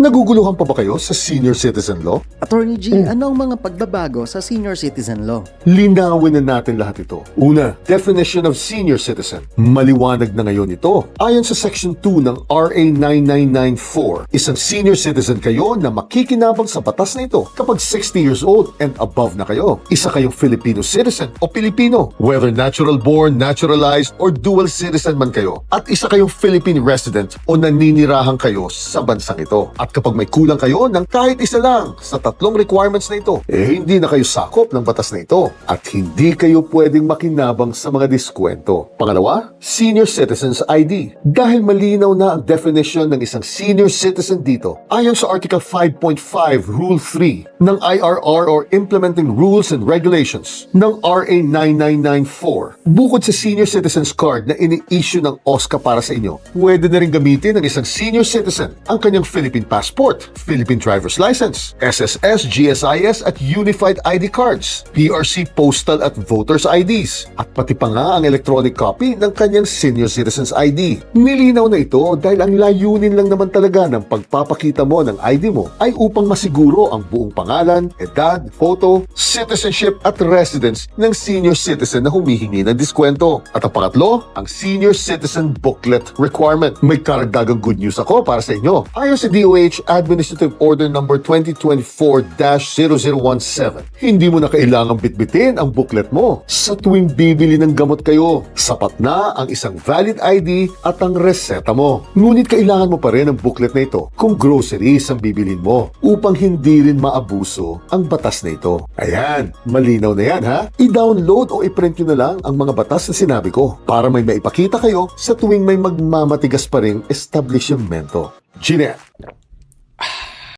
Naguguluhan pa ba kayo sa senior citizen law? Attorney G, ano ang mga pagbabago sa senior citizen law? Linawin na natin lahat ito. Una, definition of senior citizen. Maliwanag na ngayon ito. Ayon sa Section 2 ng RA 9994, isang senior citizen kayo na makikinabang sa batas na ito kapag 60 years old and above na kayo. Isa kayong Filipino citizen o Pilipino, whether natural born, naturalized, or dual citizen man kayo. At isa kayong Philippine resident o naninirahan kayo sa bansang ito. At kapag may kulang kayo ng kahit isa lang sa tatlong requirements na ito, hindi na kayo sakop ng batas na ito at hindi kayo pwedeng makinabang sa mga diskwento. Pangalawa, senior citizens ID. Dahil malinaw na ang definition ng isang senior citizen dito, ayon sa Article 5.5 Rule 3 ng IRR or Implementing Rules and Regulations ng RA 9994, bukod sa senior citizens card na ini-issue ng OSCA para sa inyo, pwede na rin gamitin ng isang senior citizen ang kanyang Philippine passport, Philippine driver's license, SSS, GSIS at Unified ID cards, PRC postal at voters IDs, at pati pa nga ang electronic copy ng kanyang senior citizens ID. Nilinaw na ito dahil ang layunin lang naman talaga ng pagpapakita mo ng ID mo ay upang masiguro ang buong pangalan, edad, photo, citizenship at residence ng senior citizen na humihingi ng diskwento. At ang pangatlo, ang senior citizen booklet requirement. May karagdagang good news ako para sa inyo. Ayon sa DOH Administrative Order No. 2024-0017, hindi mo na kailangang bitbitin ang booklet mo sa tuwing bibili ng gamot kayo. Sapat na ang isang valid ID at ang reseta mo. Ngunit kailangan mo pa rin ang booklet na ito kung groceries ang bibilin mo upang hindi rin maabuso ang batas na ito. Ayan, malinaw na yan ha? I-download o i-print nyo na lang ang mga batas na sinabi ko para may maipakita kayo sa tuwing may magmamatigas pa ring establishmento. Gina.